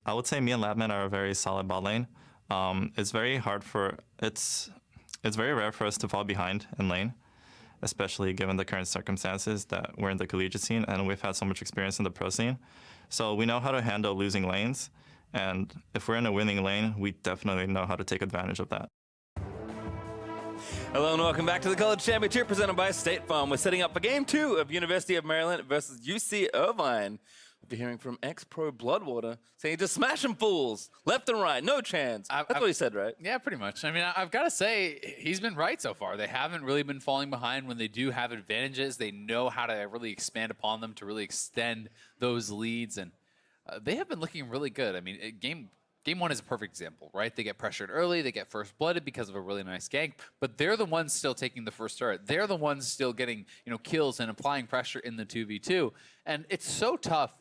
I would say me and Latman are a very solid bot lane. It's very hard for it's very rare for us to fall behind in lane, especially given the current circumstances that we're in the collegiate scene and we've had so much experience in the pro scene. So we know how to handle losing lanes, and if we're in a winning lane, we definitely know how to take advantage of that. Hello and welcome back to the College Championship presented by State Farm. We're setting up for Game 2 of University of Maryland versus UC Irvine. We'll be hearing from ex-pro Bloodwater saying just smash them fools, left and right, no chance. That's what he said, right? Yeah, pretty much. I mean, I've got to say, he's been right so far. They haven't really been falling behind when they do have advantages. They know how to really expand upon them to really extend those leads, and they have been looking really good. I mean, Game 1 is a perfect example, right? They get pressured early, they get first blooded because of a really nice gank, but they're the ones still taking the first turret. They're the ones still getting, kills and applying pressure in the 2v2. And it's so tough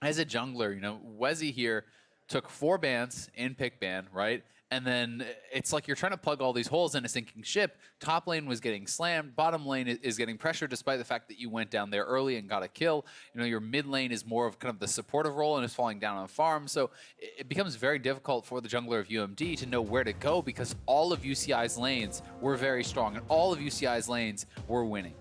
as a jungler. Wezzy here took 4 bans in pick ban, right? And then it's like you're trying to plug all these holes in a sinking ship. Top lane was getting slammed. Bottom lane is getting pressured despite the fact that you went down there early and got a kill. Your mid lane is more of kind of the supportive role and is falling down on farm. So it becomes very difficult for the jungler of UMD to know where to go because all of UCI's lanes were very strong and all of UCI's lanes were winning.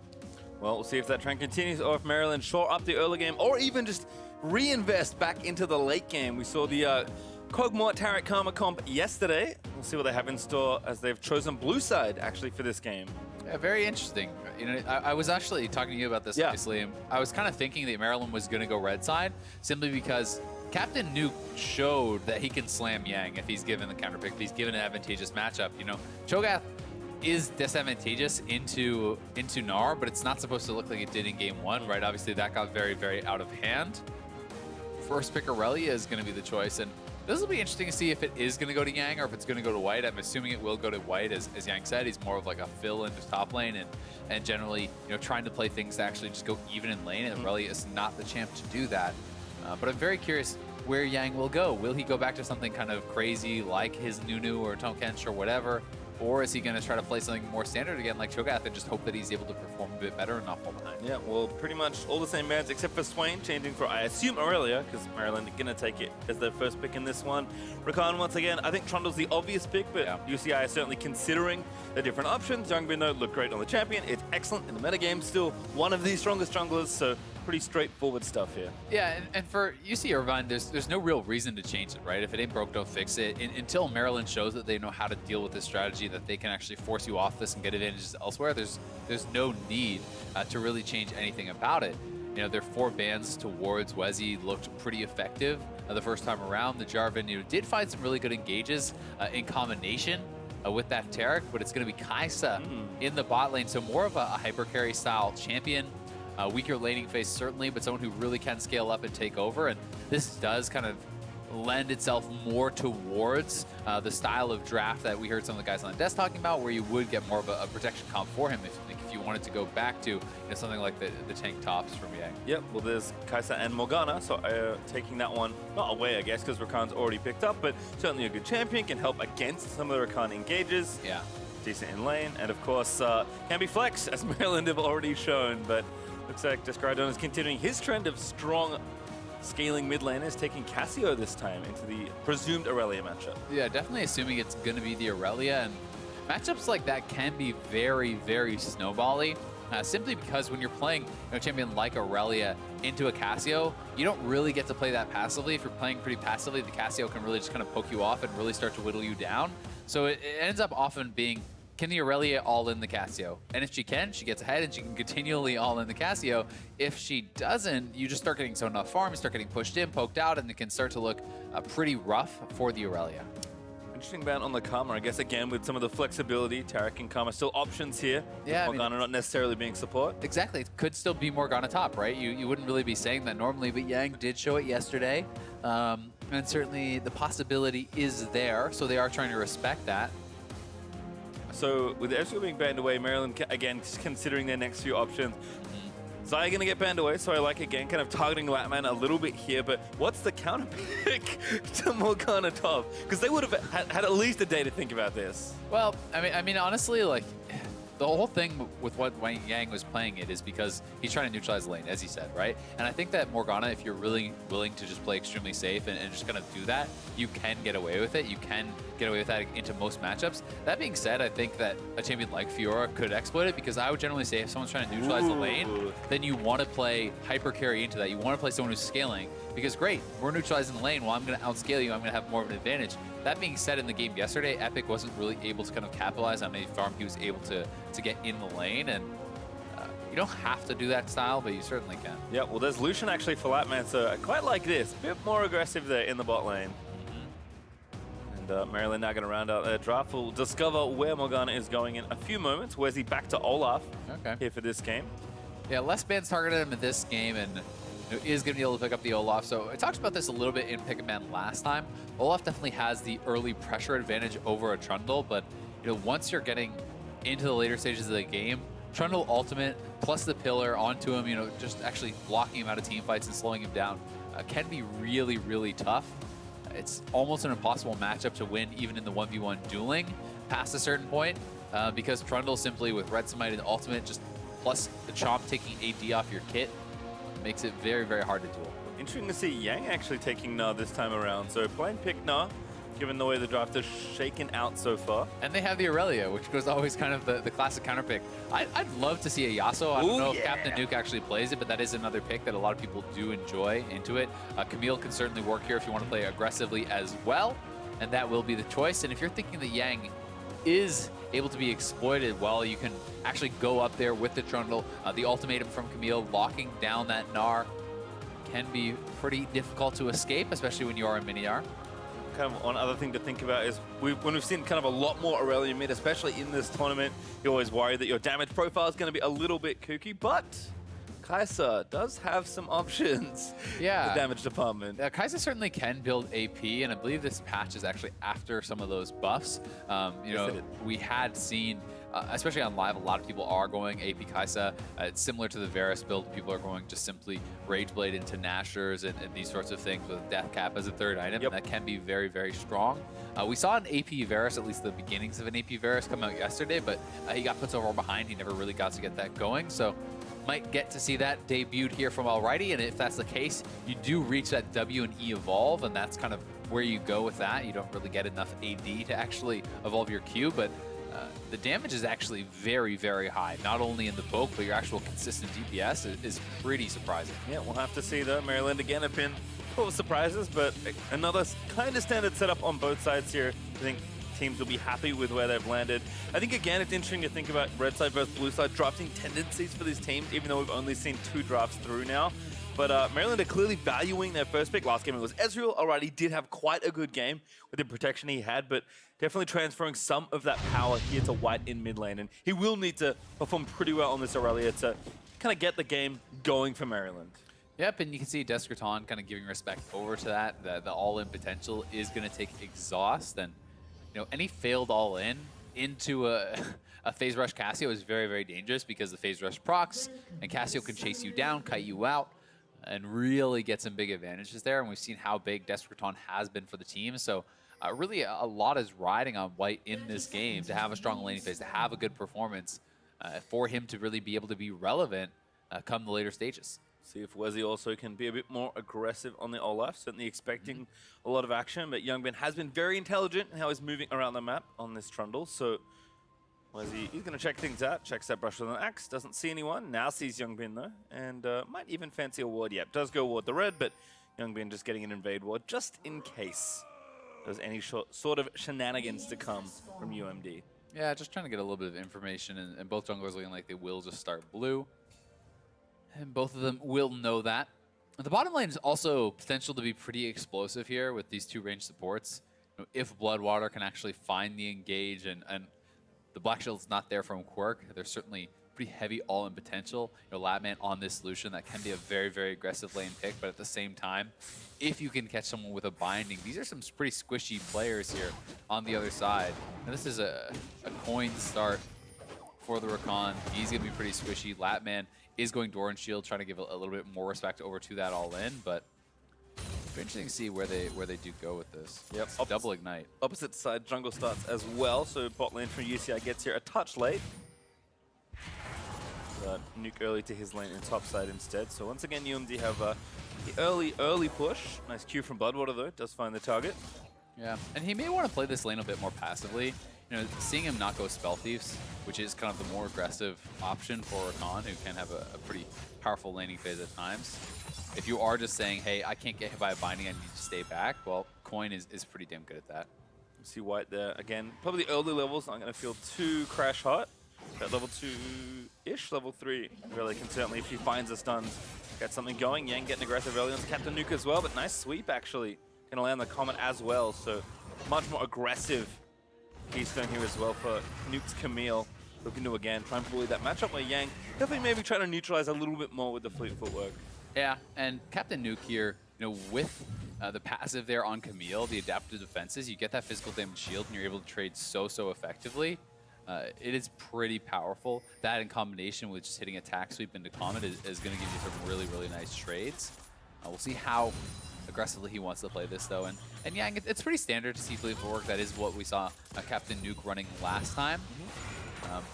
Well, we'll see if that trend continues or if Maryland shore up the early game or even just reinvest back into the late game. We saw the Kog'Maw Taric Karma comp yesterday. We'll see what they have in store as they've chosen blue side actually for this game. Yeah, very interesting. I was actually talking to you about this, obviously, and I was kind of thinking that Maryland was going to go red side simply because Captain Nuke showed that he can slam Yang if he's given the counter pick, if he's given an advantageous matchup. Cho'Gath is disadvantageous into Gnar, but it's not supposed to look like it did in Game 1, right? Obviously, that got very, very out of hand. First pick Aurelia is going to be the choice, and this will be interesting to see if it is going to go to Yang or if it's going to go to White. I'm assuming it will go to White, as Yang said. He's more of like a fill in his top lane and generally, trying to play things to actually just go even in lane, and Aurelia is not the champ to do that. But I'm very curious where Yang will go. Will he go back to something kind of crazy like his Nunu or Tonkench or whatever? Or is he going to try to play something more standard again like Cho'Gath and just hope that he's able to perform a bit better and not fall behind? Yeah, well, pretty much all the same bans except for Swain changing for, I assume, Aurelia, because Maryland are going to take it as their first pick in this one. Rakan, once again, I think Trundle's the obvious pick, but UCI is certainly considering the different options. Youngbin, though, looked great on the champion. It's excellent in the metagame, still one of the strongest junglers, so pretty straightforward stuff here. Yeah, and for UC Irvine, there's no real reason to change it, right? If it ain't broke, don't fix it. Until Maryland shows that they know how to deal with this strategy, that they can actually force you off this and get advantages elsewhere, there's no need to really change anything about it. Their 4 bans towards Wezzy looked pretty effective the first time around. The Jarvan did find some really good engages in combination with that Taric, but it's going to be Kai'Sa in the bot lane, so more of a hyper carry style champion. Weaker laning phase, certainly, but someone who really can scale up and take over. And this does kind of lend itself more towards the style of draft that we heard some of the guys on the desk talking about, where you would get more of a protection comp for him if you wanted to go back to something like the tank tops from Yang. Yep, well, there's Kai'Sa and Morgana, so taking that one, not away, I guess, because Rakan's already picked up, but certainly a good champion, can help against some of the Rakan engages. Yeah. Decent in lane, and of course, can be flex, as Maryland have already shown, but looks like Descaradon is continuing his trend of strong scaling mid laners, taking Cassio this time into the presumed Aurelia matchup. Yeah, definitely assuming it's going to be the Aurelia, and matchups like that can be very, very snowbally, simply because when you're playing a champion like Aurelia into a Cassio, you don't really get to play that passively. If you're playing pretty passively, the Cassio can really just kind of poke you off and really start to whittle you down. So it ends up often being, can the Aurelia all in the Cassio? And if she can, she gets ahead and she can continually all in the Cassio. If she doesn't, you just start getting so enough farm, you start getting pushed in, poked out, and it can start to look pretty rough for the Aurelia. Interesting ban on the Karma, I guess, again, with some of the flexibility. Taric and Karma still options here. Yeah, Morgana not necessarily being support. Exactly. It could still be Morgana top, right? You wouldn't really be saying that normally, but Yang did show it yesterday. And certainly the possibility is there, so they are trying to respect that. So with Ezreal being banned away, Maryland, again, considering their next few options. Zaya going to get banned away, so I like, again, kind of targeting Latman a little bit here, but what's the counter pick to Morgana top? Because they would have had at least a day to think about this. Well, I mean, honestly, like, the whole thing with what Wang Yang was playing it is because he's trying to neutralize the lane, as he said, right? And I think that Morgana, if you're really willing to just play extremely safe and just kind of do that, you can get away with it. You can get away with that into most matchups. That being said, I think that a champion like Fiora could exploit it, because I would generally say if someone's trying to neutralize the lane, then you want to play hyper carry into that. You want to play someone who's scaling, because great, we're neutralizing the lane. Well, I'm going to outscale you. I'm going to have more of an advantage. That being said, in the game yesterday, Epic wasn't really able to kind of capitalize on any farm he was able to get in the lane, and you don't have to do that style, but you certainly can. Yeah, well, there's Lucian actually for Latman, so I quite like this. A bit more aggressive there in the bot lane. And Maryland now going to round out their draft. We'll discover where Morgana is going in a few moments. Where's he back to Olaf here for this game? Yeah, less bans targeted him in this game, and is going to be able to pick up the Olaf. So I talked about this a little bit in Pick a Man last time. Olaf definitely has the early pressure advantage over a Trundle, but once you're getting into the later stages of the game, Trundle ultimate plus the pillar onto him, just actually blocking him out of team fights and slowing him down can be really, really tough. It's almost an impossible matchup to win even in the 1v1 dueling past a certain point, because Trundle simply with Red Smite and ultimate just plus the Chomp taking AD off your kit makes it very, very hard to duel. Interesting to see Yang actually taking Na this time around. So playing pick Na, given the way the draft is shaken out so far. And they have the Aurelia, which was always kind of the classic counter pick. I'd love to see a Yasuo. I don't know if Captain Nuke actually plays it, but that is another pick that a lot of people do enjoy into it. Camille can certainly work here if you want to play aggressively as well, and that will be the choice. And if you're thinking that Yang is able to be exploited, well, you can actually go up there with the Trundle. The ultimatum from Camille locking down that Gnar can be pretty difficult to escape, especially when you are in mini-R. Kind of one other thing to think about is when we've seen kind of a lot more Aurelia mid, especially in this tournament, you always worry that your damage profile is going to be a little bit kooky, but Kai'Sa does have some options in the damage department. Kai'Sa certainly can build AP, and I believe this patch is actually after some of those buffs. We had seen, especially on live, a lot of people are going AP Kai'Sa. It's similar to the Varus build. People are going just simply Rage Blade into Nashers and these sorts of things with Death Cap as a third item. And that can be very, very strong. We saw an AP Varus, at least the beginnings of an AP Varus, come out yesterday, but he got put so far behind, he never really got to get that going. So might get to see that debuted here from Alrighty, and if that's the case, you do reach that W and E evolve, and that's kind of where you go with that. You don't really get enough AD to actually evolve your Q, but the damage is actually very, very high. Not only in the poke, but your actual consistent DPS is pretty surprising. Yeah, we'll have to see though. Maryland again have been full of surprises, but another kind of standard setup on both sides here. I think teams will be happy with where they've landed. I think, again, it's interesting to think about red side versus blue side drafting tendencies for these teams, even though we've only seen 2 drafts through now. But Maryland are clearly valuing their first pick. Last game it was Ezreal. Alright, he did have quite a good game with the protection he had, but definitely transferring some of that power here to White in mid lane. And he will need to perform pretty well on this Aurelia to kind of get the game going for Maryland. Yep, and you can see Descraton kind of giving respect over to that. The all-in potential is going to take exhaust, and any failed all-in into a phase rush Cassio is very, very dangerous, because the phase rush procs, and Cassio can chase you down, kite you out, and really get some big advantages there. And we've seen how big Descraton has been for the team. So really a lot is riding on White in this game to have a strong laning phase, to have a good performance, for him to really be able to be relevant come the later stages. See if Wezi also can be a bit more aggressive on the Olaf. Certainly expecting a lot of action, but Youngbin has been very intelligent in how he's moving around the map on this Trundle. So Wezi, he's going to check things out. Checks that brush with an axe. Doesn't see anyone. Now sees Youngbin though, and might even fancy a ward. Yep, does go ward the red, but Youngbin just getting an invade ward just in case there's any sort of shenanigans to come from UMD. Yeah, just trying to get a little bit of information, and both junglers looking like they will just start blue. And both of them will know that. The bottom lane is also potential to be pretty explosive here with these 2 ranged supports. If Bloodwater can actually find the engage, and the Black Shield's not there from Quirk, there's certainly pretty heavy all-in potential. Latman on this solution, that can be a very, very aggressive lane pick, but at the same time, if you can catch someone with a binding, these are some pretty squishy players here on the other side. And this is a coin start for the Rakan. He's going to be pretty squishy. Latman is going Doran Shield, trying to give a little bit more respect over to that all-in, but it's interesting to see where they do go with this. Yep, double ignite. Opposite side jungle starts as well, so bot lane from UCI gets here a touch late. nuke early to his lane in top side instead. So once again, UMD have the early push. Nice Q from Bloodwater though, does find the target. Yeah, and he may want to play this lane a bit more passively. You know, seeing him not go Spell Thieves, which is kind of the more aggressive option for Rakan, who can have a pretty powerful laning phase at times. If you are just saying, hey, I can't get hit by a binding, I need to stay back, well, Coin is pretty damn good at that. See White there again. Probably early levels not going to feel too crash hot. At level 2-ish, level 3, really can certainly, if he finds the stuns, get something going. Yang getting aggressive early on Captain Nuke as well, but nice sweep actually. Gonna land the Comet as well, so much more aggressive Keystone here as well for Nuke's Camille. Looking to again try and bully that matchup where Yang definitely maybe trying to neutralize a little bit more with the fleet footwork. Yeah, and Captain Nuke here, you know, with the passive there on Camille, the adaptive defenses, you get that physical damage shield and you're able to trade so effectively. It is pretty powerful. That in combination with just hitting attack sweep into Comet is going to give you some really nice trades. We'll see how aggressively he wants to play this though. And yeah, it's pretty standard to see fleet footwork. That is what we saw Captain Nuke running last time.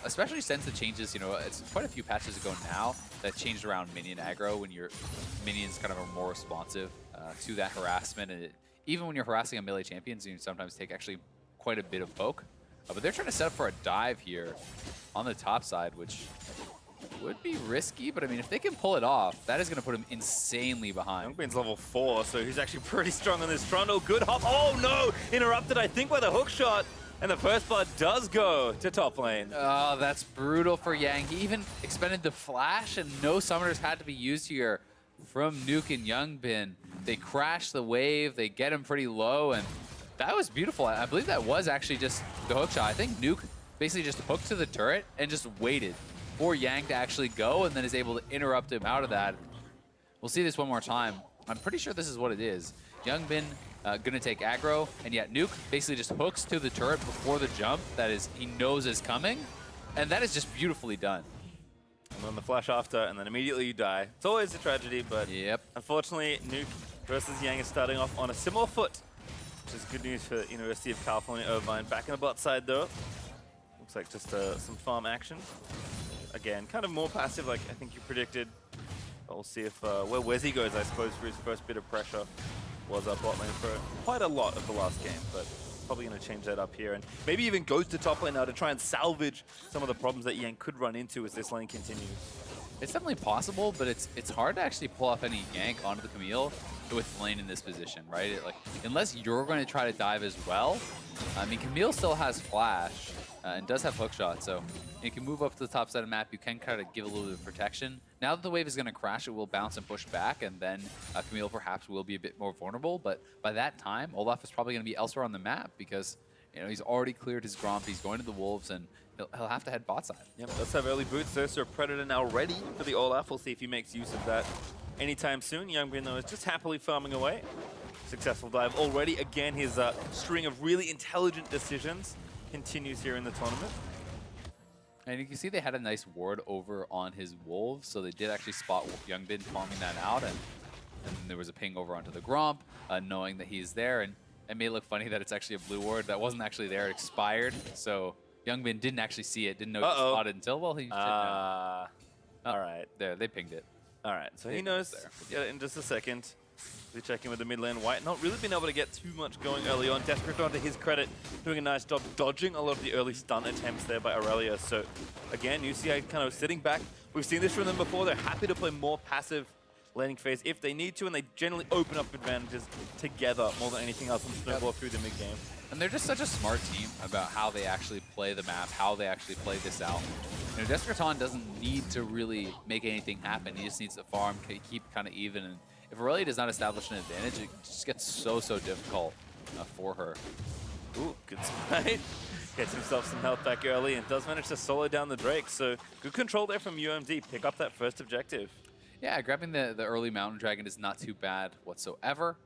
Especially since the changes, you know, it's quite a few patches ago now that changed around minion aggro when your minions kind of are more responsive to that harassment. And even when you're harassing a melee champions, you sometimes take actually quite a bit of poke. But they're trying to set up for a dive here on the top side, which would be risky. But I mean, if they can pull it off, that is going to put him insanely behind. Youngbin's level 4, so he's actually pretty strong on this Trundle. Good hop. Oh no! Interrupted, I think, by the hook shot. And the first blood does go to top lane. Oh, that's brutal for Yang. He even expended the flash, and no summoners had to be used here from Nuke and Youngbin. They crash the wave, they get him pretty low, and that was beautiful. I believe that was actually just the hook shot. I think Nuke basically just hooked to the turret and just waited for Yang to actually go, and then is able to interrupt him out of that. We'll see this one more time. I'm pretty sure this is what it is. Youngbin gonna take aggro, and yet Nuke basically just hooks to the turret before the jump that is he knows is coming, and that is just beautifully done. And then the flash after, and then immediately you die. It's always a tragedy, but yep. Unfortunately, Nuke versus Yang is starting off on a similar foot, which is good news for University of California, Irvine. Back in the bot side though. Looks like just some farm action. Again, kind of more passive like I think you predicted. But we'll see if where Wezzy goes, I suppose, for his first bit of pressure. Was up bot lane for quite a lot of the last game, but probably going to change that up here. And maybe even goes to top lane now to try and salvage some of the problems that Yang could run into as this lane continues. It's definitely possible, but it's hard to actually pull off any gank onto the Camille with lane in this position, right? Like, unless you're going to try to dive as well. I mean, Camille still has flash and does have hookshot, so you can move up to the top side of the map. You can kind of give a little bit of protection. Now that the wave is going to crash, it will bounce and push back, and then Camille perhaps will be a bit more vulnerable. But by that time, Olaf is probably going to be elsewhere on the map because he's already cleared his Gromp. He's going to the Wolves, and he'll have to head bot side. Yep, let's have early boots there. So Predator now ready for the Olaf. We'll see if he makes use of that anytime soon. Youngbin, though, is just happily farming away. Successful dive already. Again, his string of really intelligent decisions continues here in the tournament. And you can see they had a nice ward over on his Wolves, so they did actually spot Youngbin farming that out, and there was a ping over onto the Gromp, knowing that he's there, and it may look funny that it's actually a blue ward that wasn't actually there, it expired, so Youngbin didn't actually see it, didn't know he spotted until, well, he should know. All right. There, they pinged it. All right, so he knows. We'll get it in just a second. We check in with the mid lane. White not really been able to get too much going early on. Desperate, to his credit, doing a nice job dodging a lot of the early stun attempts there by Aurelia. So again, UCI kind of sitting back. We've seen this from them before. They're happy to play more passive laning phase if they need to, and they generally open up advantages together more than anything else and snowball through the mid game. And they're just such a smart team about how they actually play the map, how they actually play this out. Desperate doesn't need to really make anything happen. He just needs to farm, keep kind of even. And if Aurelia does not establish an advantage, it just gets so difficult for her. Ooh, good smite. Gets himself some health back early and does manage to solo down the Drake. So good control there from UMD. Pick up that first objective. Yeah, grabbing the early Mountain Dragon is not too bad whatsoever.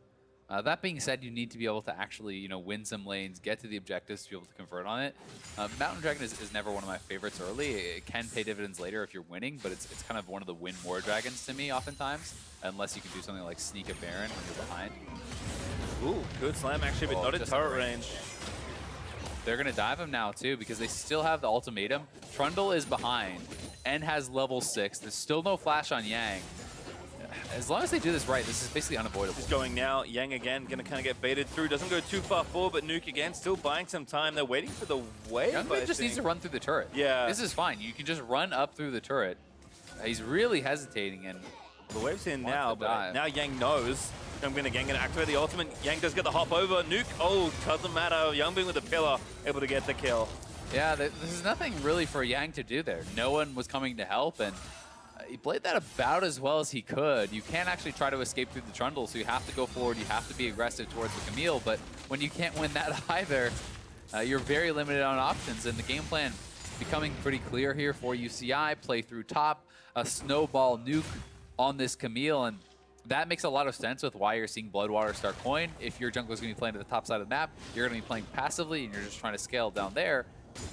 That being said, you need to be able to actually, win some lanes, get to the objectives to be able to convert on it. Mountain Dragon is never one of my favorites early. It can pay dividends later if you're winning, but it's kind of one of the win more dragons to me oftentimes, unless you can do something like sneak a Baron when you're behind. Ooh, good slam actually, but not in turret range. They're going to dive him now too because they still have the ultimatum. Trundle is behind, and has level 6. There's still no flash on Yang. As long as they do this right, this is basically unavoidable. He's going now. Yang again, going to kind of get baited through. Doesn't go too far forward, but Nuke again, still buying some time. They're waiting for the wave, Youngman just needs to run through the turret. Yeah. This is fine. You can just run up through the turret. He's really hesitating, and the wave's in now, but now Yang knows. I'm going to activate the ultimate. Yang does get the hop over. Nuke, oh, doesn't matter. Youngbin with the pillar, able to get the kill. Yeah, there's nothing really for Yang to do there. No one was coming to help, and he played that about as well as he could. You can't actually try to escape through the trundle, so you have to go forward. You have to be aggressive towards the Camille, but when you can't win that either, you're very limited on options, and the game plan becoming pretty clear here for UCI. Play through top, a snowball nuke on this Camille, and that makes a lot of sense with why you're seeing Bloodwater start coin. If your jungler is going to be playing to the top side of the map, you're going to be playing passively, and you're just trying to scale down there.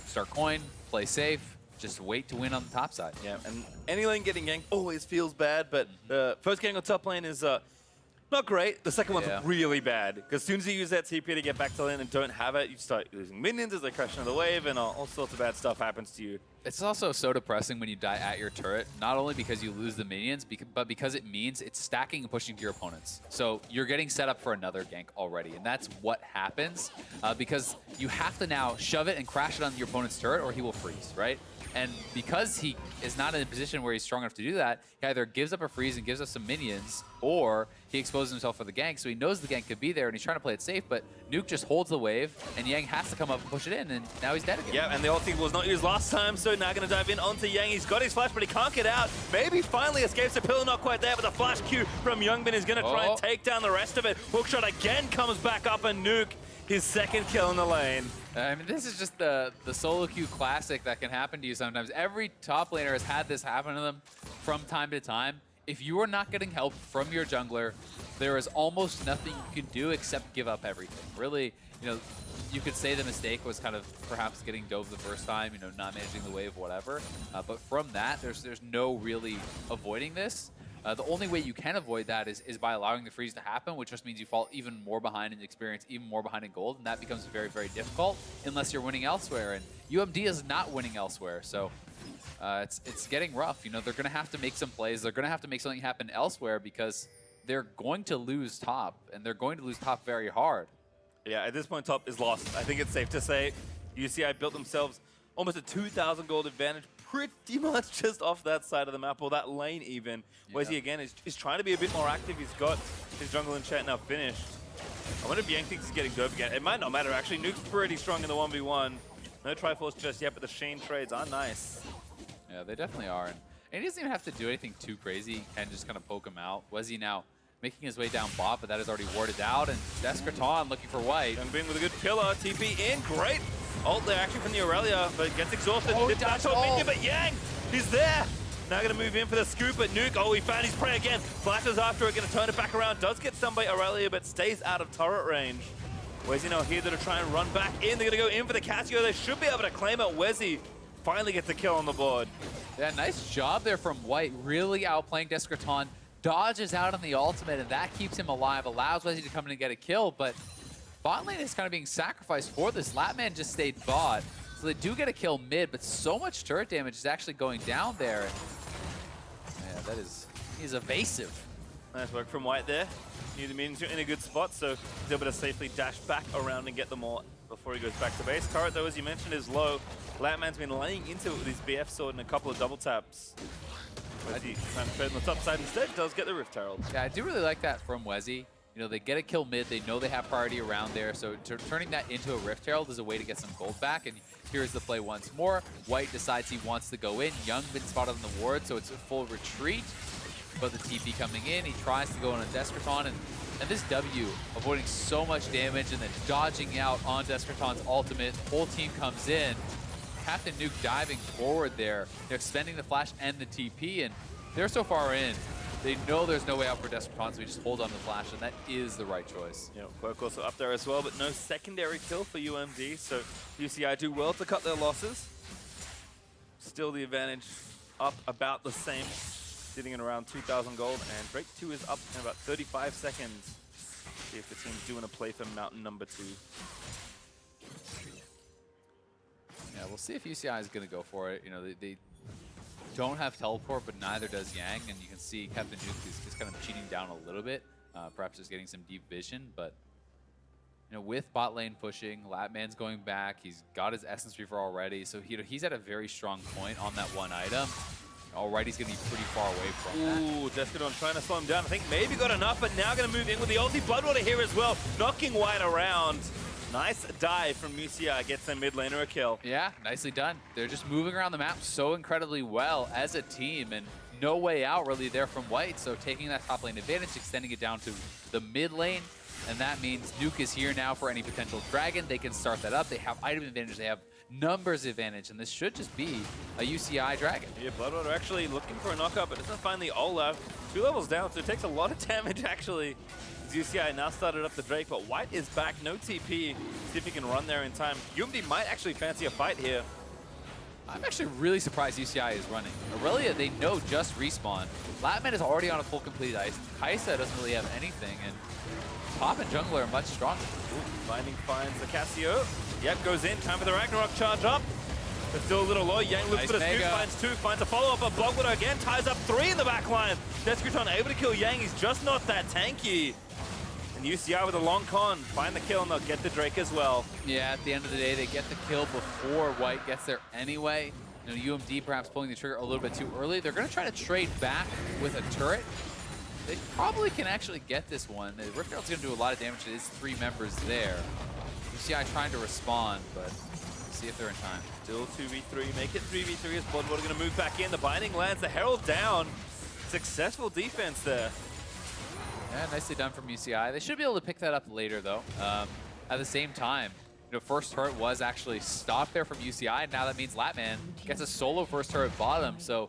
Start coin, play safe, just wait to win on the top side. Yeah, and any lane getting ganked always feels bad, but first getting on top lane is not great. The second one's really bad, because as soon as you use that TP to get back to lane and don't have it, you start losing minions as they crash into the wave, and all sorts of bad stuff happens to you. It's also so depressing when you die at your turret, not only because you lose the minions, but because it means it's stacking and pushing to your opponents. So you're getting set up for another gank already, and that's what happens, because you have to now shove it and crash it on your opponent's turret, or he will freeze, right? And because he is not in a position where he's strong enough to do that, he either gives up a freeze and gives us some minions, or he exposes himself for the gank. So he knows the gank could be there, and he's trying to play it safe, but Nuke just holds the wave, and Yang has to come up and push it in, and now he's dead again. Yeah, and the ulti was not used last time, so now going to dive in onto Yang. He's got his flash, but he can't get out. Maybe finally escapes the pillar, not quite there, but the flash Q from Youngbin is going to try and take down the rest of it. Hookshot again comes back up, and Nuke, his second kill in the lane. I mean, this is just the solo queue classic that can happen to you sometimes. Every top laner has had this happen to them from time to time. If you are not getting help from your jungler, there is almost nothing you can do except give up everything. Really, you know, you could say the mistake was kind of perhaps getting dove the first time, you know, not managing the wave, whatever. But from that, there's no really avoiding this. The only way you can avoid that is by allowing the freeze to happen, which just means you fall even more behind in experience, even more behind in gold, and that becomes very, very difficult unless you're winning elsewhere. And UMD is not winning elsewhere, so it's getting rough. You know, they're going to have to make some plays. They're going to have to make something happen elsewhere because they're going to lose top, and they're going to lose top very hard. Yeah, at this point, top is lost. I think it's safe to say UCI built themselves almost a 2,000 gold advantage pretty much just off that side of the map, or that lane even. Whereas he again is trying to be a bit more active. He's got his jungle and chat now finished. I wonder if Yang thinks he's getting dove again. It might not matter actually. Nuke's pretty strong in the 1v1. No Triforce just yet, but the Shane trades are nice. Yeah, they definitely are. And he doesn't even have to do anything too crazy. He can just kind of poke him out. Was he now making his way down bot, but that is already warded out. And Descraton looking for white. Youngbin with a good pillar. TP in. Great. Ult there actually from the Aurelia, but gets exhausted. That's minion, but Yang, he's there. Now going to move in for the scoop, but Nuke, oh, he found his prey again. Flashes after it, going to turn it back around. Does get stunned by Aurelia, but stays out of turret range. Wezzy now here to try and run back in. They're going to go in for the Casio. They should be able to claim it. Wezzy finally gets the kill on the board. Yeah, nice job there from White, really outplaying Descraton. Dodges out on the ultimate, and that keeps him alive, allows Wezzy to come in and get a kill, but bot lane is kind of being sacrificed for this. Latman just stayed bot, so they do get a kill mid, but so much turret damage is actually going down there. And, yeah, he's evasive. Nice work from White there. Knew the minions were in a good spot, so he's able to safely dash back around and get them all before he goes back to base. Turret, though, as you mentioned, is low. Latman's been laying into it with his BF sword and a couple of double taps. Wezzy trying to trade on the top side instead, does get the Rift Herald. Yeah, I do really like that from Wezzy. You know, they get a kill mid, they know they have priority around there, so turning that into a Rift Herald is a way to get some gold back, and here's the play once more. White decides he wants to go in. Youngbin spotted on the ward, so it's a full retreat, but the TP coming in, he tries to go in on Descraton, and this W, avoiding so much damage and then dodging out on Descraton's ultimate. Whole team comes in. Captain Nuke diving forward there. They're expending the flash and the TP, and they're so far in. They know there's no way out for Descraton, so we just hold on to the flash, and that is the right choice. Yeah, Quirk also up there as well, but no secondary kill for UMD, so UCI do well to cut their losses. Still the advantage up about the same, sitting in around 2,000 gold, and Break 2 is up in about 35 seconds. See if the team's doing a play for Mountain number 2. Yeah, we'll see if UCI is going to go for it. You know, they don't have teleport, but neither does Yang, and you can see Captain Nuke is kind of cheating down a little bit, perhaps just getting some deep vision, but you know, with bot lane pushing, Latman's going back, he's got his Essence Reaver already, so he's at a very strong point on that one item. Alright, he's going to be pretty far away from that. Ooh, Descadon trying to slow him down. I think maybe got enough, but now going to move in with the ulti. Bloodwater here as well, knocking White around. Nice dive from UCI, gets their mid laner a kill. Yeah, nicely done. They're just moving around the map so incredibly well as a team, and no way out really there from White, so taking that top lane advantage, extending it down to the mid lane, and that means Nuke is here now for any potential dragon. They can start that up. They have item advantage, they have numbers advantage, and this should just be a UCI dragon. Yeah, Bloodwater actually looking for a knockup, but doesn't find the Olaf. 2 levels down, so it takes a lot of damage actually. UCI now started up the Drake, but White is back, no TP. See if he can run there in time. UMD might actually fancy a fight here. I'm actually really surprised UCI is running. Aurelia, they know just respawn. Latman is already on a full complete ice. Kaisa doesn't really have anything, and top and jungler are much stronger. Ooh, Binding finds the Cassio. Yep, goes in, time for the Ragnarok charge up. But still a little low. Yang looks for the scoop, finds 2, finds a follow-up, but Bloodwater again ties up 3 in the back line. Descadon able to kill Yang, he's just not that tanky. And UCI with a long con, find the kill and they'll get the Drake as well. Yeah, at the end of the day, they get the kill before White gets there anyway. You know, UMD perhaps pulling the trigger a little bit too early. They're going to try to trade back with a turret. They probably can actually get this one. The Riptid's going to do a lot of damage to his 3 members there. UCI trying to respond, but see if they're in time. Still 2v3, make it 3v3 as Bloodwater going to move back in. The Binding lands, the Herald down. Successful defense there. Yeah, nicely done from UCI. They should be able to pick that up later, though. At the same time, you know, first turret was actually stopped there from UCI, and now that means Latman gets a solo first turret bottom. So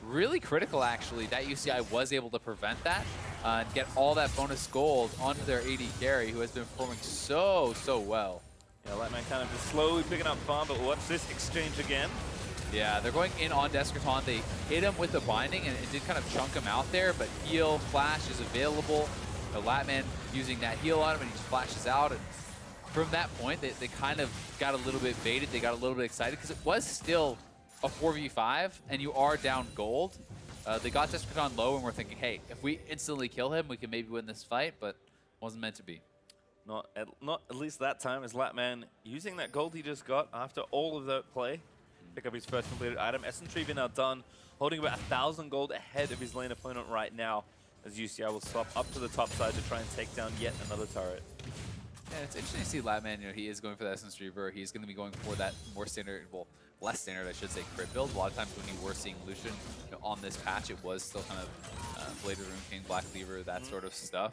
really critical, actually, that UCI was able to prevent that and get all that bonus gold onto their AD carry, who has been performing so well. Yeah, Latman kind of just slowly picking up farm, but watch this exchange again. Yeah, they're going in on Descadon. They hit him with the Binding, and it did kind of chunk him out there, but heal, flash is available. The Latman using that heal on him, and he just flashes out. And from that point, they kind of got a little bit baited. They got a little bit excited, because it was still a 4v5, and you are down gold. They got Descadon low, and we're thinking, hey, if we instantly kill him, we can maybe win this fight, but wasn't meant to be. Not at least that time, as Latman using that gold he just got after all of that play. Pick up his first completed item. Essence Reaver now done, holding about 1,000 gold ahead of his lane opponent right now, as UCI will swap up to the top side to try and take down yet another turret. Yeah, it's interesting to see Latman, you know, he is going for the Essence Reaver. He's going to be going for that more standard, well, less standard, I should say, crit build. A lot of times when you were seeing Lucian, you know, on this patch, it was still kind of Blade of Rune King, Black Cleaver, that sort of stuff.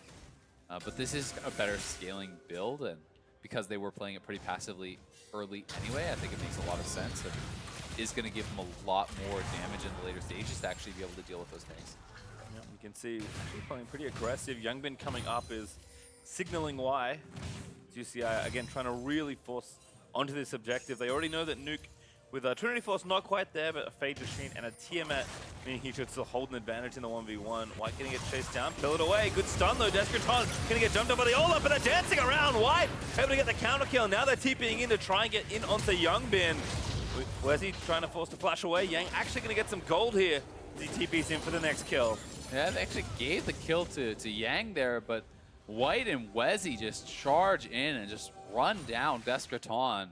But this is a better scaling build, and because they were playing it pretty passively early anyway, I think it makes a lot of sense. And is going to give them a lot more damage in the later stages to actually be able to deal with those tanks. Yeah, you can see actually playing pretty aggressive. Youngbin coming up is signaling why. UCI again trying to really force onto this objective. They already know that Nuke with a Trinity Force not quite there, but a Fade Machine and a Tiamat, meaning he should still hold an advantage in the 1v1. White getting it chased down, pill it away. Good stun though. Descadon gonna get jumped up by the Olaf, but they're dancing around. White able to get the counter kill. Now they're TPing in to try and get in onto Youngbin. Where's he trying to force to flash away? Yang actually going to get some gold here as he TPs in for the next kill. Yeah, they actually gave the kill to Yang there, but White and Wezzy just charge in and just run down Descadon,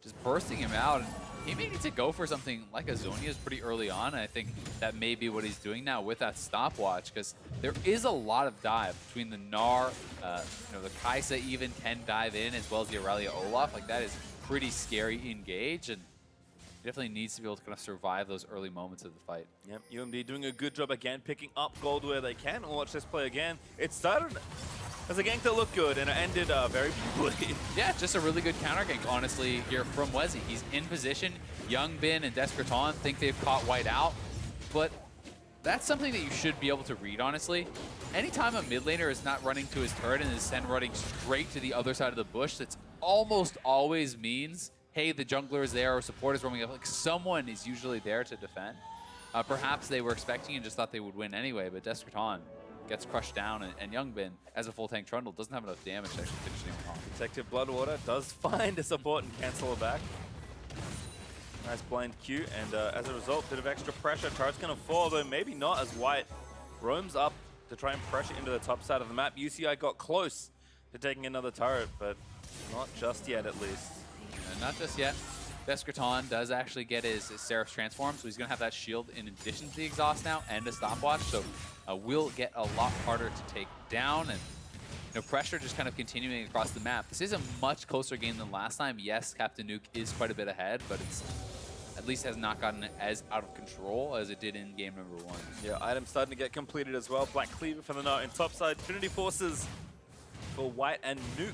just bursting him out. And he may need to go for something like a Zhonya's pretty early on, and I think that may be what he's doing now with that stopwatch, because there is a lot of dive between the Gnar, you know, the Kaisa even can dive in, as well as the Aurelia Olaf. Like, that is pretty scary engage, and definitely needs to be able to kind of survive those early moments of the fight. Yep, UMD doing a good job again, picking up gold where they can. We'll watch this play again. It started as a gank that looked good, and it ended very poorly. Yeah, just a really good counter gank, honestly, here from Wezzy. He's in position. Youngbin and Descadon think they've caught White out, but that's something that you should be able to read, honestly. Anytime a mid laner is not running to his turret and is then running straight to the other side of the bush, that's almost always means, hey, the jungler is there or support is roaming up. Like, someone is usually there to defend. Perhaps they were expecting and just thought they would win anyway, but Descadon gets crushed down, and Youngbin, as a full tank Trundle, doesn't have enough damage to actually finish him off. Detective Bloodwater does find a support and cancel it back. Nice blind Q, and as a result, bit of extra pressure. Turret's going to fall, though maybe not, as White roams up to try and pressure into the top side of the map. UCI got close to taking another turret, but not just yet, at least. Not just yet. Descraton does actually get his Seraph's transform, so he's going to have that shield in addition to the exhaust now and a stopwatch, so will get a lot harder to take down, and pressure just kind of continuing across the map. This is a much closer game than last time. Yes, Captain Nuke is quite a bit ahead, but it's at least has not gotten as out of control as it did in game number 1. Yeah, items starting to get completed as well. Black Cleaver for the Nut in topside. Trinity Forces for White and Nuke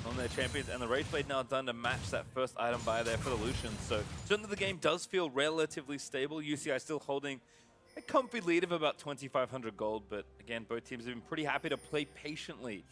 on their champions, and the Rage Blade now done to match that first item buy there for the Lucian. So certainly the game does feel relatively stable. UCI still holding a comfy lead of about 2,500 gold, but again, both teams have been pretty happy to play patiently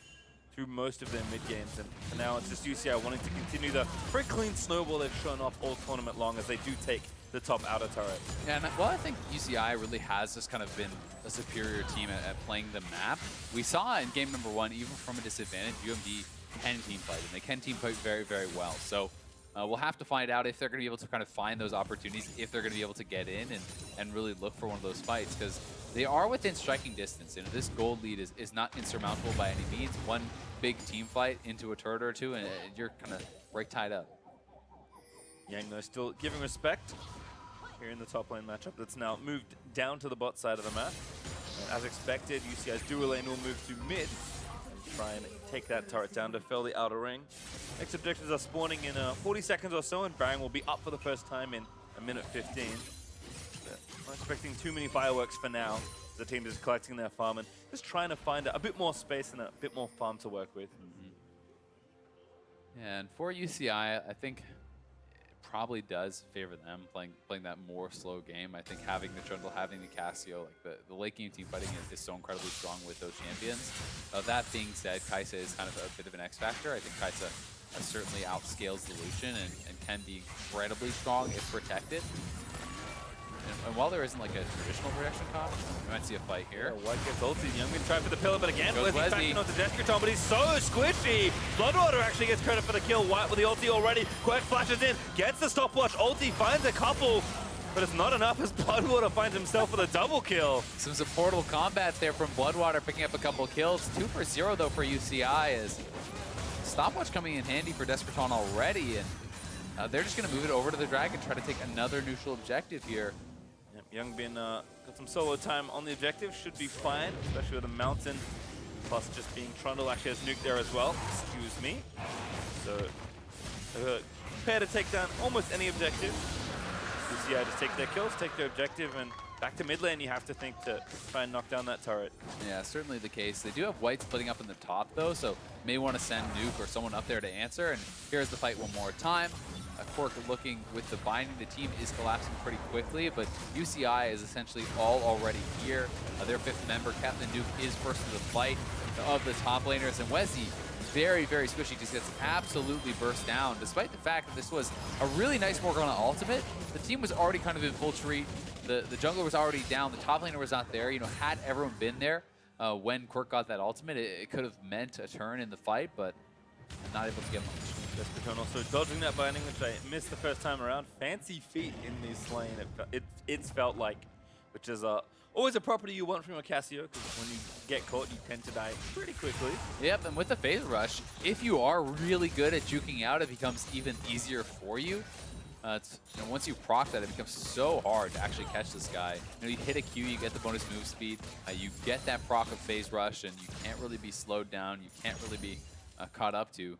through most of their mid games, and for now it's just UCI wanting to continue the very clean snowball they've shown off all tournament long as they do take the top outer turret. Yeah, and well, I think UCI really has just kind of been a superior team at playing the map. We saw in game number 1, even from a disadvantage, UMD can team fight, and they can team fight very, very well. So we'll have to find out if they're going to be able to kind of find those opportunities, if they're going to be able to get in and really look for one of those fights, because they are within striking distance. And this gold lead is not insurmountable by any means. One big team fight into a turret or two, and you're kind of right tied up. Yang, though, still giving respect here in the top lane matchup that's now moved down to the bot side of the map. And as expected, UCI's dual lane will move to mid and try and take that turret down to fill the outer ring. Next objectives are spawning in 40 seconds or so, and Baron will be up for the first time in a minute 15. But not expecting too many fireworks for now. The team is collecting their farm and just trying to find a bit more space and a bit more farm to work with. And for UCI, I think it probably does favor them playing that more slow game. I think having the Trundle, having the Cassio, like the late game team fighting is so incredibly strong with those champions. That being said, Kai'Sa is kind of a bit of an X factor. I think Kai'Sa certainly outscales the Lucian and can be incredibly strong if protected. And while there isn't like a traditional protection comp, we might see a fight here. Yeah, White gets ulti. Young going to try for the pillar, but again, Wesley backing onto Descraton, but he's so squishy. Bloodwater actually gets credit for the kill. White with the ulti already. Quirk flashes in, gets the stopwatch ulti, finds a couple, but it's not enough as Bloodwater finds himself with a double kill. Some supportable combat there from Bloodwater, picking up a couple kills. 2 for 0 though for UCI, as stopwatch coming in handy for Descraton already, and they're just going to move it over to the Dragon, try to take another neutral objective here. Young got some solo time on the objective, should be fine, especially with a mountain, plus just being Trundle actually has nuke there as well, excuse me. So, prepare to take down almost any objective. UCI just take their kills, take their objective, and back to mid lane you have to think to try and knock down that turret. Yeah, certainly the case. They do have White splitting up in the top though, so may want to send Nuke or someone up there to answer, and here's the fight one more time. Quirk looking with the binding. The team is collapsing pretty quickly, but UCI is essentially all already here. Their 5th member, Captain Nuke, is first to the fight of the top laners, and Wesley, very, very squishy, just gets absolutely burst down, despite the fact that this was a really nice Morgana ultimate. The team was already kind of in full retreat. The jungler was already down. The top laner was not there. You know, had everyone been there when Quirk got that ultimate, it could have meant a turn in the fight, but not able to get much. Descraton also dodging that binding, which I missed the first time around. Fancy feet in this lane, it's felt like, which is always a property you want from a Cassio, because when you get caught, you tend to die pretty quickly. Yep, and with the phase rush, if you are really good at juking out, it becomes even easier for you. Once you proc that, it becomes so hard to actually catch this guy. You hit a Q, you get the bonus move speed, you get that proc of phase rush, and you can't really be slowed down, you can't really be caught up to.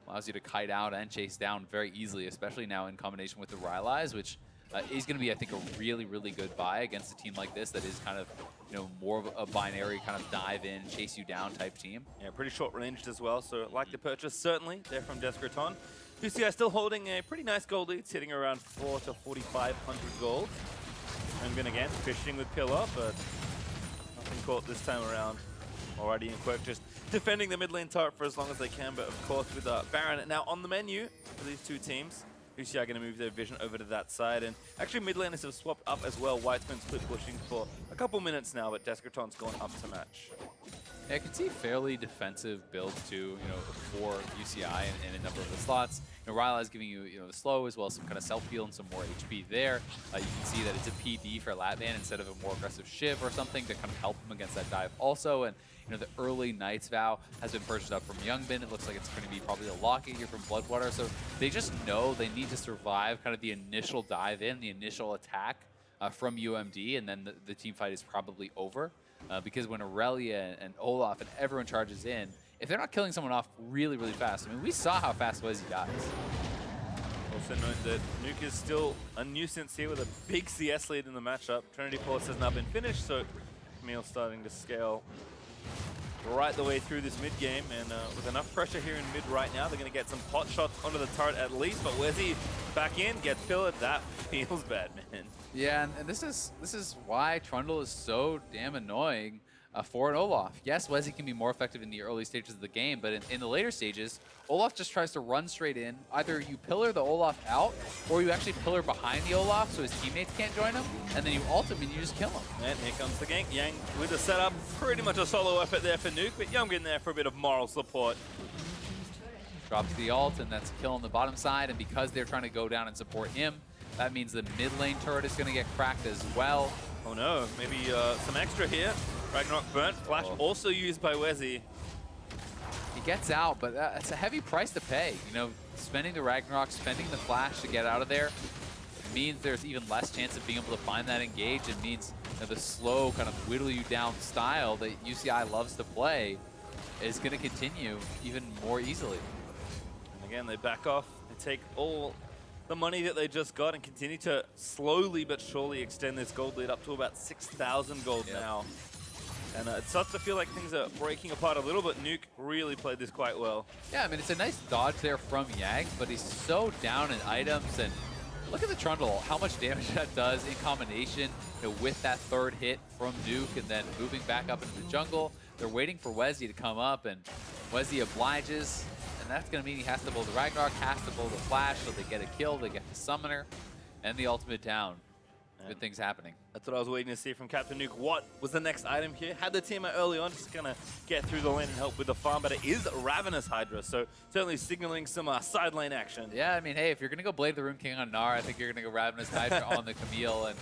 Allows you to kite out and chase down very easily, especially now in combination with the Rylai's, which is going to be, I think, a really, really good buy against a team like this that is kind of, more of a binary kind of dive in, chase you down type team. Yeah, pretty short ranged as well, so like the purchase, certainly, there from Descraton. UCI still holding a pretty nice gold lead, sitting around 4 to 4,500 gold. And again, fishing with Pillar, but nothing caught this time around. Alrighty, and Quirk just defending the mid lane turret for as long as they can, but of course with Baron now on the menu for these two teams. UCI are going to move their vision over to that side, and actually mid laners have swapped up as well. White's been split pushing for a couple minutes now, but Descraton's gone up to match. Yeah, I can see fairly defensive builds too, for UCI in a number of the slots. Rylai's giving you, the slow as well as some kind of self-heal and some more HP there. You can see that it's a PD for Latman instead of a more aggressive Shiv or something to kind of help him against that dive also. And the early Knight's Vow has been purchased up from Youngbin. It looks like it's going to be probably a lock-in here from Bloodwater. So they just know they need to survive kind of the initial dive in, the initial attack from UMD, and then the team fight is probably over. Because when Aurelia and Olaf and everyone charges in, if they're not killing someone off really, really fast, I mean, we saw how fast Wezzy dies. Also note that Nuke is still a nuisance here with a big CS lead in the matchup. Trinity Force has now been finished, so Camille starting to scale right the way through this mid game, and with enough pressure here in mid right now, they're going to get some pot shots onto the turret at least, but Wezzy back in, gets pillared. That feels bad, man. Yeah, and this is why Trundle is so damn annoying for an Olaf. Yes, Wezzy can be more effective in the early stages of the game, but in the later stages, Olaf just tries to run straight in. Either you pillar the Olaf out, or you actually pillar behind the Olaf so his teammates can't join him, and then you ult him and you just kill him. And here comes the gank. Yang with the setup. Pretty much a solo effort there for Nuke, but Young getting there for a bit of moral support. Drops the ult, and that's a kill on the bottom side, and because they're trying to go down and support him, that means the mid lane turret is going to get cracked as well. Oh no, maybe some extra here. Ragnarok burnt. Flash also used by Wezzy. He gets out, but it's a heavy price to pay. Spending the Ragnarok, spending the Flash to get out of there means there's even less chance of being able to find that engage. It means the slow kind of whittle you down style that UCI loves to play is going to continue even more easily. And again, they back off. They take all the money that they just got and continue to slowly but surely extend this gold lead up to about 6,000 gold now. And it starts to feel like things are breaking apart a little, but Nuke really played this quite well. Yeah, I mean, it's a nice dodge there from Yang, but he's so down in items. And look at the Trundle, how much damage that does in combination with that third hit from Nuke and then moving back up into the jungle. They're waiting for Wezzy to come up, and Wezzy obliges. And that's going to mean he has to bowl the Ragnarok, has to bowl the Flash, so they get a kill, they get the Summoner, and the ultimate down. Good things happening. That's what I was waiting to see from Captain Nuke. What was the next item here? Had the team out early on, just going to get through the lane and help with the farm, but it is Ravenous Hydra, so certainly signaling some side lane action. Yeah, I mean, hey, if you're going to go Blade the Rune King on Gnar, I think you're going to go Ravenous Hydra on the Camille. And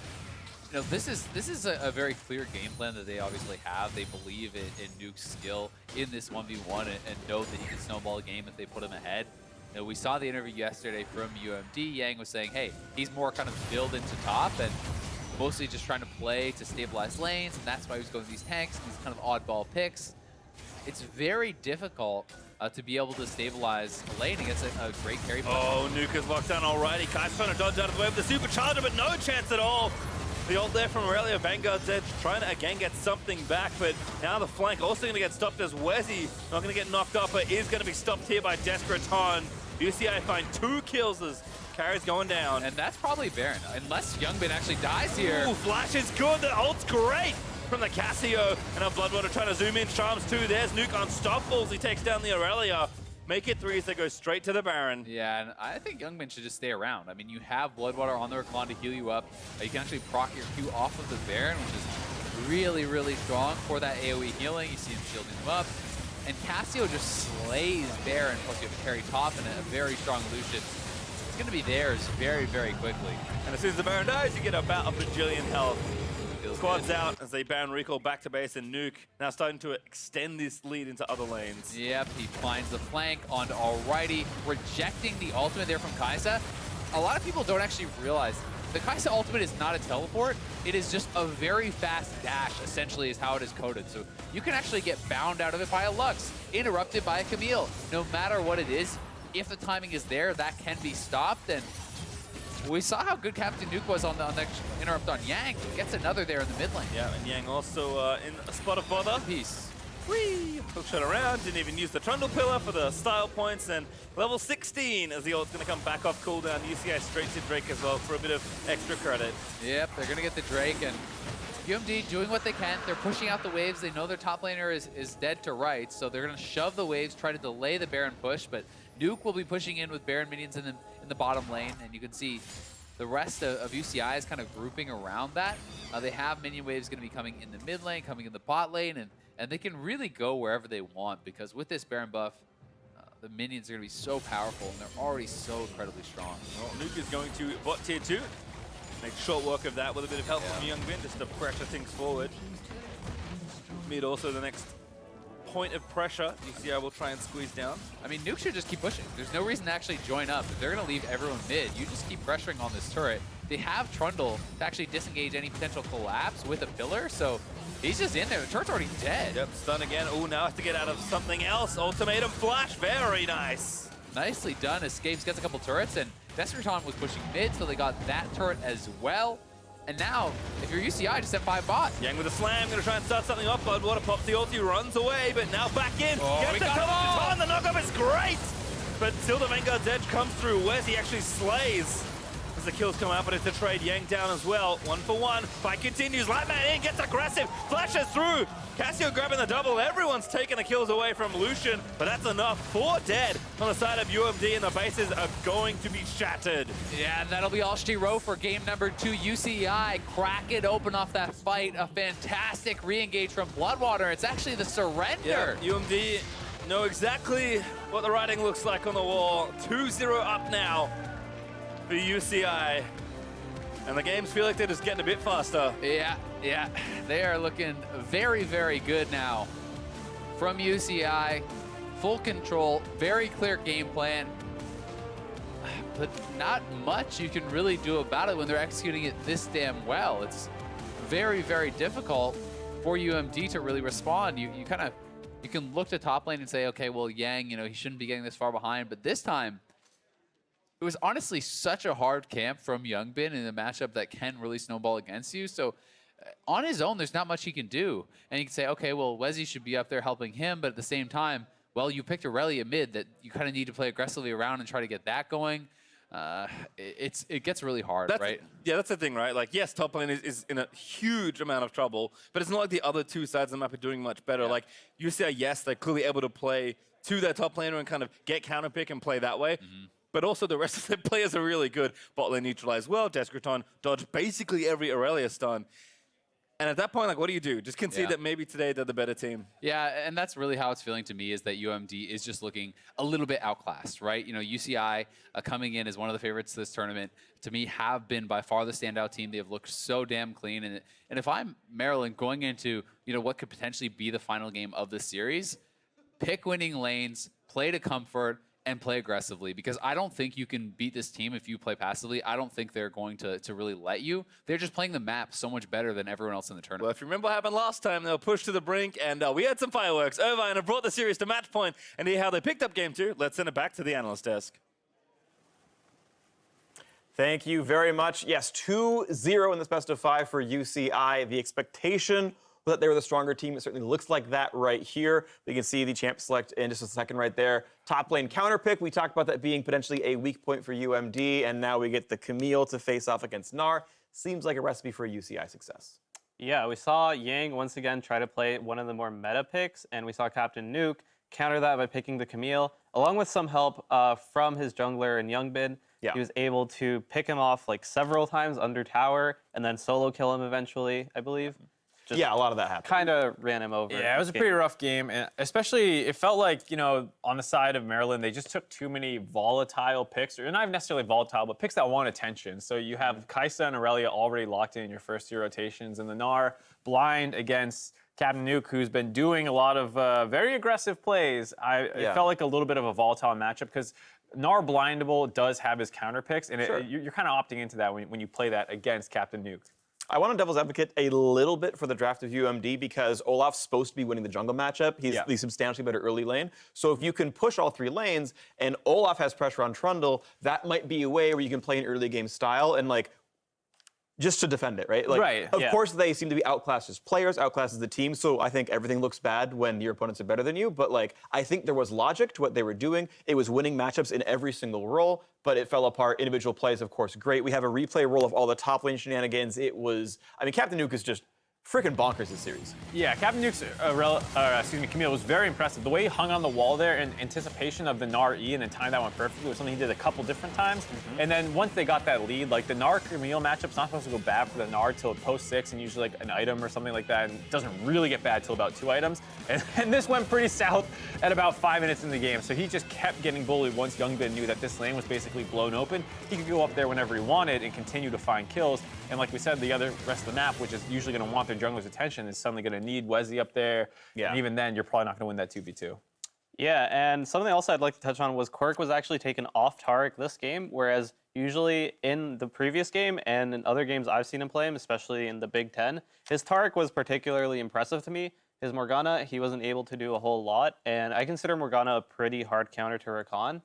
this is a very clear game plan that they obviously have. They believe in Nuke's skill in this 1v1 and know that he can snowball a game if they put him ahead. We saw the interview yesterday from UMD. Yang was saying, hey, he's more kind of build into top and mostly just trying to play to stabilize lanes, and that's why he was going these tanks, these kind of oddball picks. It's very difficult to be able to stabilize a lane against a great carry player. Oh, Nuke is locked down alrighty. Kai's trying to dodge out of the way with the supercharger, but no chance at all. The ult there from Aurelia, Vanguard's Edge, trying to again get something back, but now the flank also going to get stopped as Wezzy not going to get knocked off, but is going to be stopped here by Desperaton. UCI find 2 kills as Carry's going down. And that's probably Baron, unless Youngbin actually dies here. Ooh, Flash is good, the ult's great from the Casio, and now Bloodwater trying to zoom in, Charms too. There's Nuke unstoppable as he takes down the Aurelia. Make it 3 as they go straight to the Baron. Yeah, and I think Youngbin should just stay around. I mean, you have Bloodwater on the Recon to heal you up. You can actually proc your Q off of the Baron, which is really, really strong for that AoE healing. You see him shielding them up. And Casio just slays Baron, plus you have a carry top and a very strong Lucian. It's going to be theirs very, very quickly. And as soon as the Baron dies, you get about a bajillion health. Squad's out as they Baron recall back to base, and Nuke now starting to extend this lead into other lanes. Yep, he finds the flank onto Alrighty, rejecting the ultimate there from Kaisa. A lot of people don't actually realize the Kaisa ultimate is not a teleport. It is just a very fast dash, essentially, is how it is coded. So you can actually get bound out of it by a Lux, interrupted by a Camille. No matter what it is, if the timing is there, that can be stopped. And we saw how good Captain Nuke was on the interrupt on Yang. Gets another there in the mid lane. Yeah, and Yang also in a spot of bother. Peace. Whee! Hook shot around, didn't even use the Trundle Pillar for the style points, and level 16 as the ult's going to come back off cooldown. UCI straight to Drake as well for a bit of extra credit. Yep, they're going to get the Drake, and UMD doing what they can. They're pushing out the waves. They know their top laner is dead to rights, so they're going to shove the waves, try to delay the Baron push, but Nuke will be pushing in with Baron minions in the bottom lane, and you can see the rest of UCI is kind of grouping around that. They have minion waves going to be coming in the mid lane, coming in the bot lane, and they can really go wherever they want, because with this Baron buff, the minions are going to be so powerful, and they're already so incredibly strong. Well, Nuke is going to bot tier 2. Make short work of that with a bit of help from Youngbin just to pressure things forward. Mid also the next point of pressure. UCI will try and squeeze down. I mean, Nuke should just keep pushing. There's no reason to actually join up. If they're going to leave everyone mid, you just keep pressuring on this turret. They have Trundle to actually disengage any potential collapse with a pillar, so he's just in there. The turret's already dead. Yep, stun again. Oh, now has to get out of something else. Ultimatum flash, very nice. Nicely done. Escapes, gets a couple turrets, and Desperton was pushing mid, so they got that turret as well. And now, if you're UCI, just set 5 bot. Yang with a slam, gonna try and start something off. Bloodwater pops the ulti, runs away, but now back in. Gets the cover. The knockup is great, but still the Vanguard's edge comes through. Where's he actually slays? As the kills come out, but it's a trade. Yang down as well. 1 for 1. Fight continues. Lightman in, gets aggressive. Flashes through. Cassio grabbing the double. Everyone's taking the kills away from Lucian, but that's enough. 4 dead on the side of UMD, and the bases are going to be shattered. Yeah, that'll be all she wrote for game number 2. UCI crack it open off that fight. A fantastic re-engage from Bloodwater. It's actually the surrender. Yeah, UMD know exactly what the writing looks like on the wall. 2-0 up now for UCI. And the games feel like they're just getting a bit faster. Yeah. They are looking very, very good now from UCI. Full control, very clear game plan. But not much you can really do about it when they're executing it this damn well. It's very, very difficult for UMD to really respond. You can look to top lane and say, okay, well, Yang, he shouldn't be getting this far behind. But this time, it was honestly such a hard camp from Youngbin in a matchup that can really snowball against you. So on his own, there's not much he can do. And you can say, okay, well, Wezzy should be up there helping him. But at the same time, well, you picked Aurelia mid that you kind of need to play aggressively around and try to get that going. It gets really hard, right? Yeah, that's the thing, right? Like, yes, top lane is in a huge amount of trouble, but it's not like the other two sides of the map are doing much better. Yeah. Like, UCI, yes, they're clearly able to play to their top laner and kind of get counter pick and play that way. But also the rest of the players are really good. Bot lane neutralized well, Descraton dodged basically every Aurelia stun. And at that point, like, what do you do? Just concede that maybe today they're the better team. Yeah, and that's really how it's feeling to me, is that UMD is just looking a little bit outclassed, right? UCI coming in as one of the favorites this tournament, to me, have been by far the standout team. They have looked so damn clean. And if I'm Maryland going into, what could potentially be the final game of the series, pick winning lanes, play to comfort, and play aggressively, because I don't think you can beat this team if you play passively. I don't think they're going to really let you. They're just playing the map so much better than everyone else in the tournament. Well, if you remember what happened last time, they were pushed to the brink, and we had some fireworks. Irvine have brought the series to match point, and hear how they picked up game 2. Let's send it back to the analyst desk. Thank you very much. Yes, 2-0 in this best of 5 for UCI. The expectation was that they were the stronger team. It certainly looks like that right here. We can see the champ select in just a second right there. Top lane counter pick. We talked about that being potentially a weak point for UMD, and now we get the Camille to face off against Gnar. Seems like a recipe for UCI success. Yeah, we saw Yang once again try to play one of the more meta picks, and we saw Captain Nuke counter that by picking the Camille, along with some help from his jungler and Youngbin. Yeah. He was able to pick him off like several times under tower, and then solo kill him eventually, I believe. Just a lot of that happened. Kind of ran him over. Yeah, it was a pretty rough game, and especially it felt like, on the side of Maryland, they just took too many volatile picks, or not necessarily volatile, but picks that want attention. So you have Kaisa and Aurelia already locked in your first 2 rotations, and the Gnar blind against Captain Nuke, who's been doing a lot of very aggressive plays. It felt like a little bit of a volatile matchup, because Gnar blindable does have his counter picks, and you're kind of opting into that when you play that against Captain Nuke. I want to devil's advocate a little bit for the draft of UMD, because Olaf's supposed to be winning the jungle matchup. He's the substantially better early lane. So if you can push all 3 lanes and Olaf has pressure on Trundle, that might be a way where you can play an early game style and just to defend it, right? Of course, they seem to be outclassed as players, outclassed as the team, so I think everything looks bad when your opponents are better than you, but I think there was logic to what they were doing. It was winning matchups in every single role, but it fell apart. Individual plays, of course, great. We have a replay roll of all the top lane shenanigans. It was, Captain Nuke is just freaking bonkers this series. Yeah, Captain Nuke's Camille was very impressive. The way he hung on the wall there in anticipation of the Gnar E and then timed that one perfectly was something he did a couple different times. And then once they got that lead, the Gnar Camille matchup's not supposed to go bad for the Gnar till post 6 and usually an item or something like that. And it doesn't really get bad till about 2 items. And this went pretty south at about 5 minutes in the game. So he just kept getting bullied once Youngbin knew that this lane was basically blown open. He could go up there whenever he wanted and continue to find kills. And like we said, the rest of the map, which is usually going to want their jungler's attention, is suddenly going to need Wezzy up there. Yeah. And even then, you're probably not going to win that 2v2. Yeah, and something else I'd like to touch on was Quirk was actually taken off Taric this game, whereas usually in the previous game and in other games I've seen him play him, especially in the Big Ten, his Taric was particularly impressive to me. His Morgana, he wasn't able to do a whole lot, and I consider Morgana a pretty hard counter to Rakan.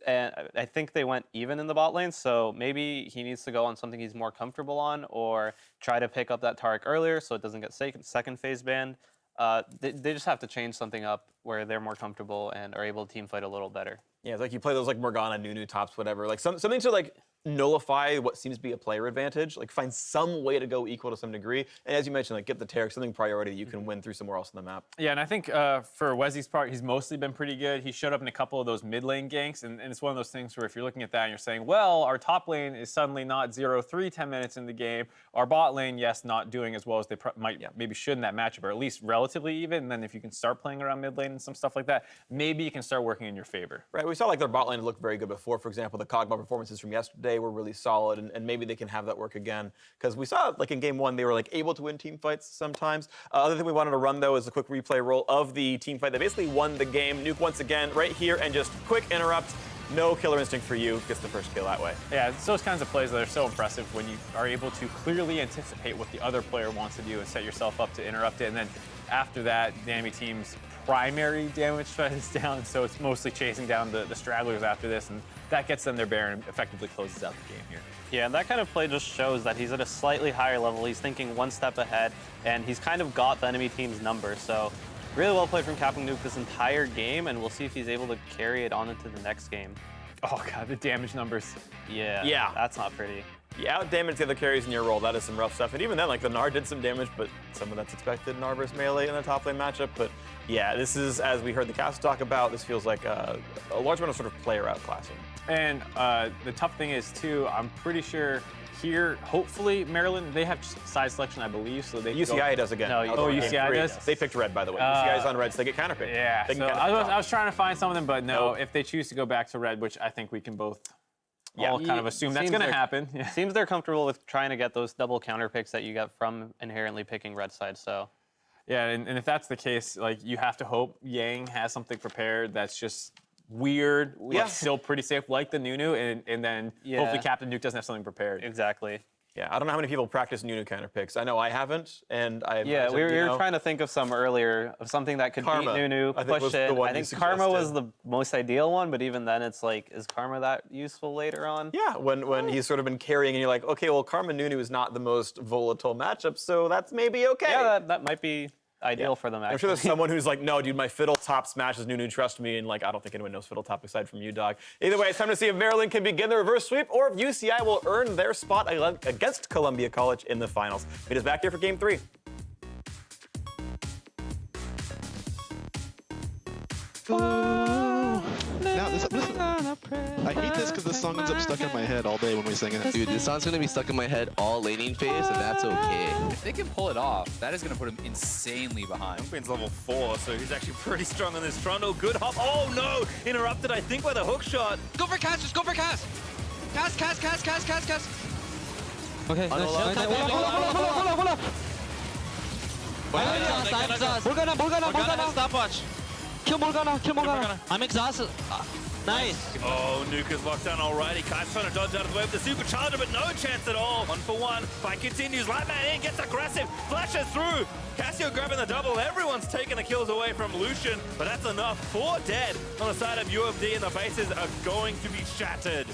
And I think they went even in the bot lane, so maybe he needs to go on something he's more comfortable on or try to pick up that Taric earlier so it doesn't get second phase banned. They just have to change something up where they're more comfortable and are able to team fight a little better. Yeah, it's like you play those like Morgana, Nunu tops, whatever. Like something to like nullify what seems to be a player advantage. Like find some way to go equal to some degree. And as you mentioned, like get the Taric something priority that you can win through somewhere else on the map. Yeah, and I think for Wezzy's part, he's mostly been pretty good. He showed up in a couple of those mid lane ganks, and it's one of those things where if you're looking at that and you're saying, well, our top lane is suddenly not 0-3 10 minutes in the game. Our bot lane, yes, not doing as well as they maybe should in that matchup, or at least relatively even. And then if you can start playing around mid lane and some stuff like that, maybe you can start working in your favor. Right, we saw like their bot lane looked very good before. For example, the Kog'Maw performances from yesterday were really solid, and maybe they can have that work again. Because we saw like in game 1, they were like able to win team fights sometimes. Other thing we wanted to run though is a quick replay roll of the team fight that basically won the game. Nuke once again right here, and just quick interrupt. No killer instinct for you. Gets the first kill that way. Yeah, it's those kinds of plays that are so impressive when you are able to clearly anticipate what the other player wants to do and set yourself up to interrupt it. And then after that, the enemy team's primary damage threat is down, so it's mostly chasing down the stragglers after this, and that gets them their bear and effectively closes out the game here. Yeah, and that kind of play just shows that he's at a slightly higher level. He's thinking one step ahead, and he's kind of got the enemy team's number. So really well played from Captain Nuke this entire game, and we'll see if he's able to carry it on into the next game. Oh god, the damage numbers. Yeah, that's not pretty. Yeah, out-damage the other carries in your role. That is some rough stuff. And even then, like, the Gnar did some damage, but some of that's expected Gnar versus melee in the top lane matchup. But yeah, this is, as we heard the cast talk about, this feels like a large amount of sort of player outclassing. And the tough thing is, too, I'm pretty sure here, hopefully, Maryland, they have side selection, I believe, so they UCI does again. No, UCI does? They picked red, by the way. UCI is on red, so they get counterpicked. Yeah, They can so counterpick. I was trying to find some of them, but no, if they choose to go back to red, which I think we can both all kind of assume that's going to happen. Yeah. Seems they're comfortable with trying to get those double counter picks that you get from inherently picking red side, so. Yeah, and if that's the case, like, you have to hope Yang has something prepared that's just weird, but still pretty safe, like the Nunu, and then hopefully Captain Nuke doesn't have something prepared. Exactly. Yeah, I don't know how many people practice Nunu counter picks. I know I haven't, and I Yeah, we were trying to think of some earlier, of something that could Karma, beat Nunu, I think, push was it. the one I think you Karma was suggested. the most ideal one, but even then it's like, is Karma that useful later on? Yeah, when he's sort of been carrying, and you're like, okay, well, Karma Nunu is not the most volatile matchup, so that's maybe okay. Yeah, that might be ideal for them, actually. I'm sure there's someone who's like, no, dude, my fiddle top smashes Nunu, trust me, and like, I don't think anyone knows fiddle top aside from you, dog. Either way, it's time to see if Maryland can begin the reverse sweep, or if UCI will earn their spot against Columbia College in the finals. Meet us back here for game 3. Now, listen, I hate this because this song ends up stuck in my head all day when we sing it. Dude, this song's gonna be stuck in my head all laning phase, and that's okay. If they can pull it off, that is going to put him insanely behind. Youngbin's level 4, so he's actually pretty strong on this Trundle. Good hop. Oh no! Interrupted, I think, by the hook shot. Go for cast, just go for cast! Cast! Okay, nice. Hold up. Morgana. Stopwatch. Kill Morgana. I'm exhausted. Nice. Oh, Nuke is locked down already. Kai's trying to dodge out of the way with the supercharger, but no chance at all. 1-for-1. Fight continues. Lightman in, gets aggressive, flashes through. Cassio grabbing the double. Everyone's taking the kills away from Lucian, but that's enough. 4 dead on the side of UMD, and the bases are going to be shattered.